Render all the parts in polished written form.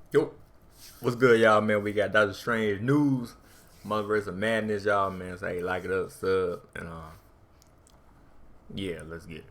Yo, what's good, y'all, man? We got Doctor Strange news, Multiverse of Madness, y'all, man. So, hey, like it up, sub, and yeah, let's get it.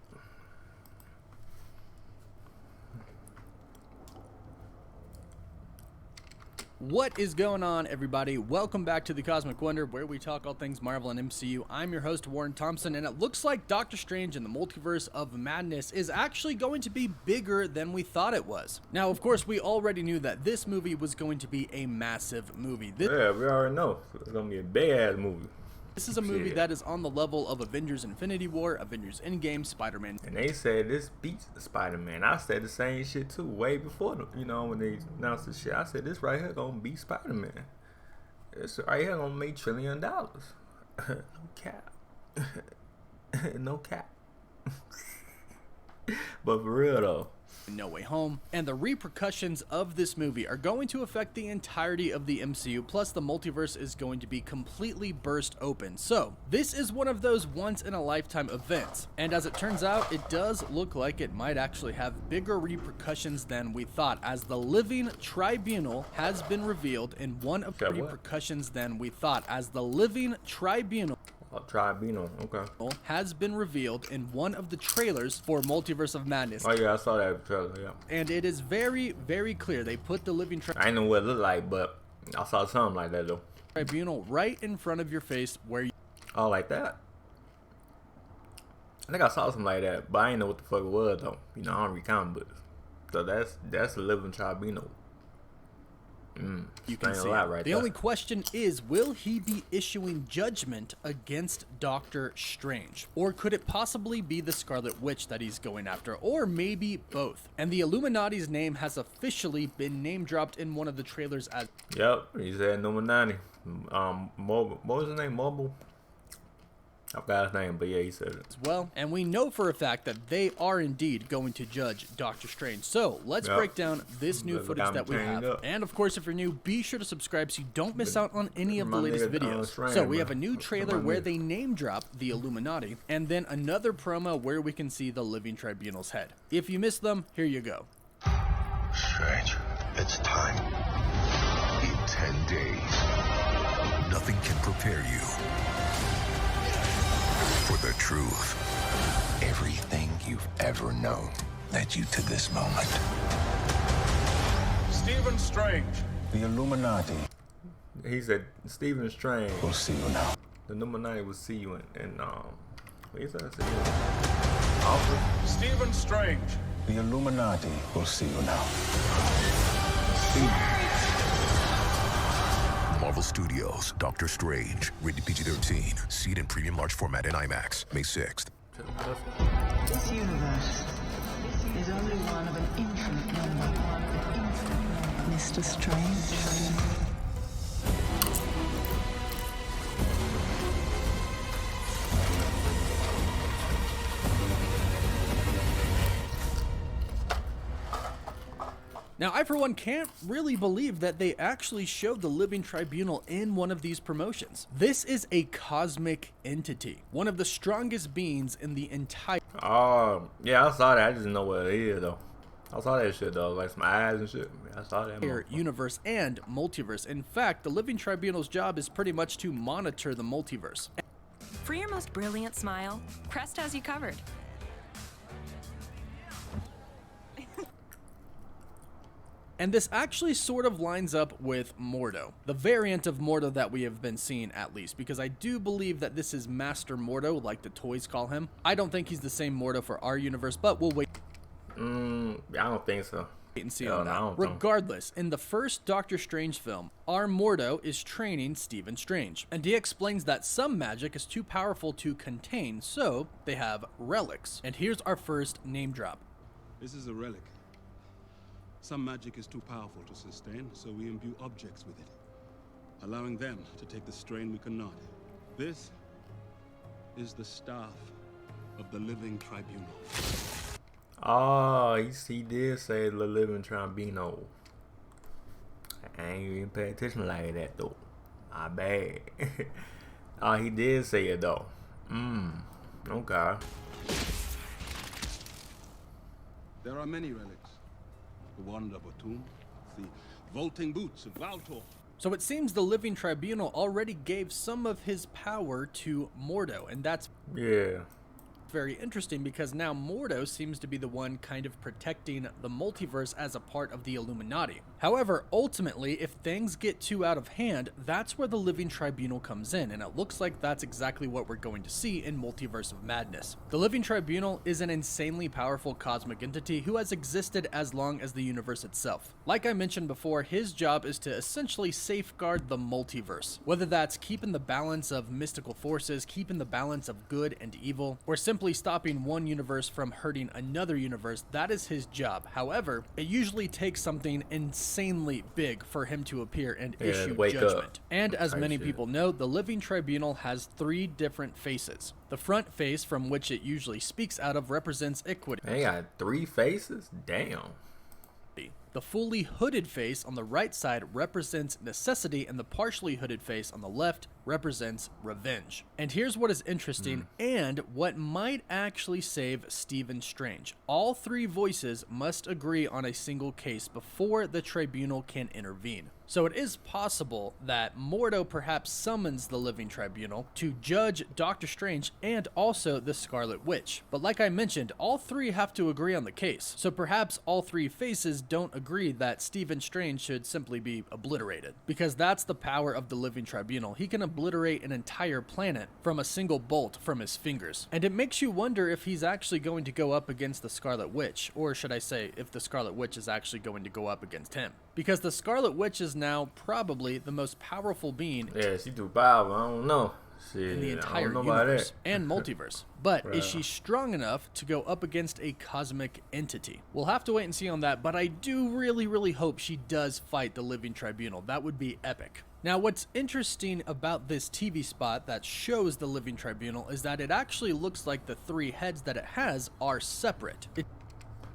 What is going on, everybody? Welcome back to the Cosmic Wonder, where we talk all things Marvel and MCU. I'm your host, Warren Thompson, and it looks like Doctor Strange in the Multiverse of Madness is actually going to be bigger than we thought it was. Now, of course, we already knew that this movie was going to be a massive movie. Yeah, we already know. It's going to be a big-ass movie. This is a movie that is on the level of Avengers Infinity War, Avengers Endgame, Spider-Man. And they said this beats Spider-Man. I said the same shit, too, way before, you know, when they announced the shit. I said, this right here going to beat Spider-Man. This right here going to make $1 trillion. No cap. No cap. But for real, though. No Way Home, and the repercussions of this movie are going to affect the entirety of the MCU, plus the multiverse is going to be completely burst open. So this is one of those once-in-a-lifetime events, and as it turns out, it does look like it might actually have bigger repercussions than we thought, as the Living Tribunal has been revealed in one of the repercussions than we thought, as the Living Tribunal Tribunal, okay, has been revealed in one of the trailers for Multiverse of Madness. Oh yeah, I saw that trailer, yeah. And it is very, very clear. They put the Living I didn't know what it looked like, but I saw something like that though. Tribunal right in front of your face where you... Oh, like that? I think I saw something like that, but I didn't know what the fuck it was though. You know, I don't read comic books. So that's the Living Tribunal. You can see right the only question is, will he be issuing judgment against Doctor Strange? Or could it possibly be the Scarlet Witch that he's going after? Or maybe both? And the Illuminati's name has officially been name dropped in one of the trailers as... Yep, he said Illuminati. What was his name? Mobile? I forgot his name, but yeah, he said it. As well, and we know for a fact that they are indeed going to judge Doctor Strange. So let's break down this new footage that we have. And of course, if you're new, be sure to subscribe so you don't miss out on any of the latest videos. So we have a new trailer where they name drop the Illuminati, and then another promo where we can see the Living Tribunal's head. If you missed them, here you go. Strange, it's time. In 10 days, nothing can prepare you for the truth. Everything you've ever known led you to this moment. Stephen Strange. The Illuminati He said Stephen Strange. will see you now. The Illuminati will see you in what he said? Office. Stephen Strange. The Illuminati will see you now. Marvel Studios, Doctor Strange, rated PG-13, see it in premium large format in IMAX, May 6th. This universe is only one of an infinite number. Mr. Strange. Now, I for one can't really believe that they actually showed the Living Tribunal in one of these promotions. This is a cosmic entity, one of the strongest beings in the entire... Oh, yeah, I saw that. I just didn't know what it is, though. I saw that shit, though, like some eyes and shit. I saw that. Universe and multiverse. In fact, the Living Tribunal's job is pretty much to monitor the multiverse. For your most brilliant smile, Crest has you covered. And this actually sort of lines up with Mordo, the variant of Mordo that we have been seeing at least, because I do believe that this is Master Mordo, like the toys call him. I don't think he's the same Mordo for our universe, but we'll wait. I don't think so. Wait and see on that. Regardless, in the first Doctor Strange film, our Mordo is training Stephen Strange, and he explains that some magic is too powerful to contain, so they have relics. And here's our first name drop. This is a relic. Some magic is too powerful to sustain, so we imbue objects with it, allowing them to take the strain we cannot. This is the staff of the Living Tribunal. Oh, he did say the Living Tribunal. I ain't even pay attention like that, though. My bad. Oh, he did say it, though. Okay. There are many relics. The Wand of a tomb, the vaulting boots of Valtor. So it seems the Living Tribunal already gave some of his power to Mordo, and that's very interesting because now Mordo seems to be the one kind of protecting the multiverse as a part of the Illuminati. However, ultimately, if things get too out of hand, that's where the Living Tribunal comes in, and it looks like that's exactly what we're going to see in Multiverse of Madness. The Living Tribunal is an insanely powerful cosmic entity who has existed as long as the universe itself. Like I mentioned before, his job is to essentially safeguard the multiverse, whether that's keeping the balance of mystical forces, keeping the balance of good and evil, or simply stopping one universe from hurting another universe. That is his job. However, it usually takes something insanely big for him to appear and issue judgment. And as many people know, the Living Tribunal has 3 different faces. The front face, from which it usually speaks out of, represents equity. They got 3 faces? Damn. The fully hooded face on the right side represents necessity, and the partially hooded face on the left represents revenge. And here's what is interesting and what might actually save Stephen Strange. All 3 voices must agree on a single case before the tribunal can intervene. So it is possible that Mordo perhaps summons the Living Tribunal to judge Doctor Strange and also the Scarlet Witch. But like I mentioned, all 3 have to agree on the case. So perhaps all 3 faces don't agree that Stephen Strange should simply be obliterated, because that's the power of the Living Tribunal. He can obliterate an entire planet from a single bolt from his fingers. And it makes you wonder if he's actually going to go up against the Scarlet Witch, or should I say, if the Scarlet Witch is actually going to go up against him. Because the Scarlet Witch is now probably the most powerful being she too powerful. I don't know. In the entire universe and multiverse. But is she strong enough to go up against a cosmic entity? We'll have to wait and see on that, but I do really hope she does fight the Living Tribunal. That would be epic. Now, what's interesting about this TV spot that shows the Living Tribunal is that it actually looks like the 3 heads that it has are separate.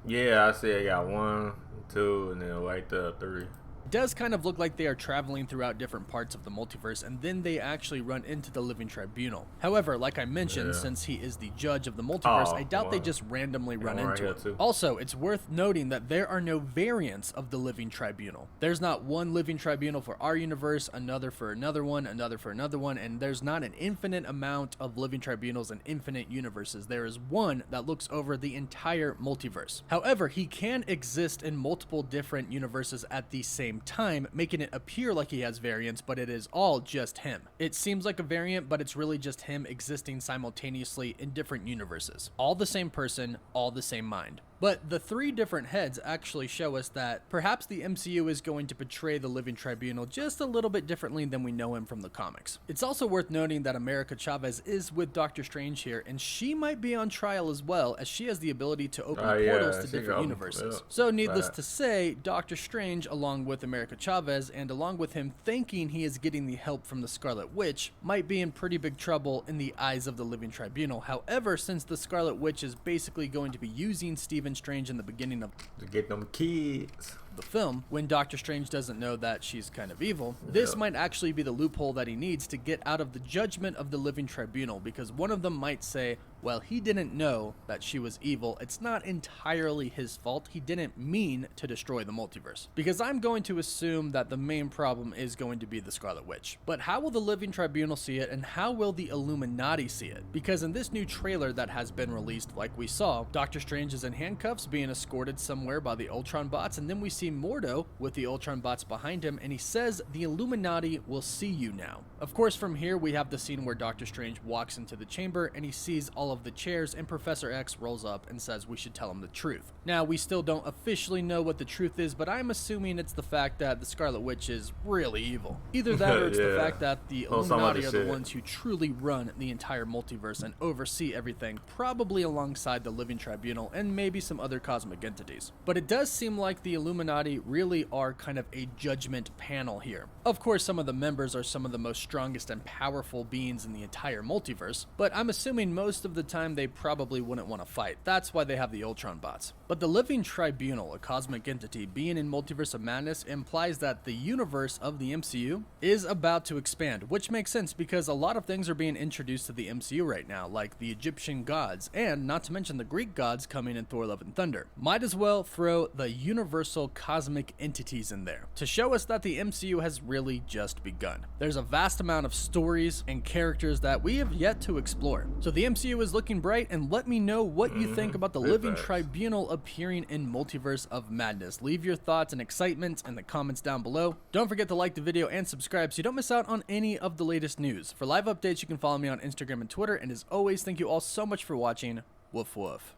Yeah, I see I got 1, 2, and then right there 3. Does kind of look like they are traveling throughout different parts of the multiverse, and then they actually run into the Living Tribunal. However, like I mentioned, since he is the judge of the multiverse, I doubt they just randomly run into him. Also, it's worth noting that there are no variants of the Living Tribunal. There's not one Living Tribunal for our universe, another for another one, another for another one, and there's not an infinite amount of Living Tribunals in infinite universes. There is one that looks over the entire multiverse. However, he can exist in multiple different universes at the same time, making it appear like he has variants, but it is all just him. It seems like a variant, but it's really just him existing simultaneously in different universes. All the same person, all the same mind. But the 3 different heads actually show us that perhaps the MCU is going to portray the Living Tribunal just a little bit differently than we know him from the comics. It's also worth noting that America Chavez is with Doctor Strange here, and she might be on trial as well, as she has the ability to open portals to different universes. So needless to say, Doctor Strange, along with America Chavez, and along with him thinking he is getting the help from the Scarlet Witch, might be in pretty big trouble in the eyes of the Living Tribunal. However, since the Scarlet Witch is basically going to be using Stephen Strange in the beginning of to get them kids the film, when Doctor Strange doesn't know that she's kind of evil, this might actually be the loophole that he needs to get out of the judgment of the Living Tribunal, because one of them might say, well, he didn't know that she was evil. It's not entirely his fault. He didn't mean to destroy the multiverse. Because I'm going to assume that the main problem is going to be the Scarlet Witch. But how will the Living Tribunal see it, and how will the Illuminati see it? Because in this new trailer that has been released, like we saw, Doctor Strange is in handcuffs being escorted somewhere by the Ultron bots, and then we see Mordo with the Ultron bots behind him, and he says the Illuminati will see you now. Of course, from here we have the scene where Doctor Strange walks into the chamber and he sees all of the chairs, and Professor X rolls up and says we should tell him the truth. Now, we still don't officially know what the truth is, but I'm assuming it's the fact that the Scarlet Witch is really evil. Either that or it's the fact that the Illuminati are the ones who truly run the entire multiverse and oversee everything, probably alongside the Living Tribunal and maybe some other cosmic entities. But it does seem like the Illuminati really are kind of a judgment panel here. Of course, some of the members are some of the most strongest and powerful beings in the entire multiverse, but I'm assuming most of the the time they probably wouldn't want to fight. That's why they have the Ultron bots. But the living tribunal, a cosmic entity being in Multiverse of Madness, implies that the universe of the MCU is about to expand, which makes sense because a lot of things are being introduced to the MCU right now, like the Egyptian gods, and not to mention the Greek gods coming in Thor: Love and Thunder. Might as well throw the universal cosmic entities in there to show us that the MCU has really just begun. There's a vast amount of stories and characters that we have yet to explore. So the MCU is looking bright, and let me know what you think about the living tribunal appearing in Multiverse of Madness. Leave your thoughts and excitement in the comments down below. Don't forget to like the video and subscribe so you don't miss out on any of the latest news. For live updates, you can follow me on Instagram and Twitter, and as always, thank you all so much for watching. Woof woof.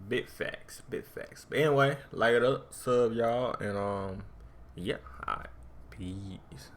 Big facts, big facts. But anyway, like it up, sub y'all, and yeah, alright, peace.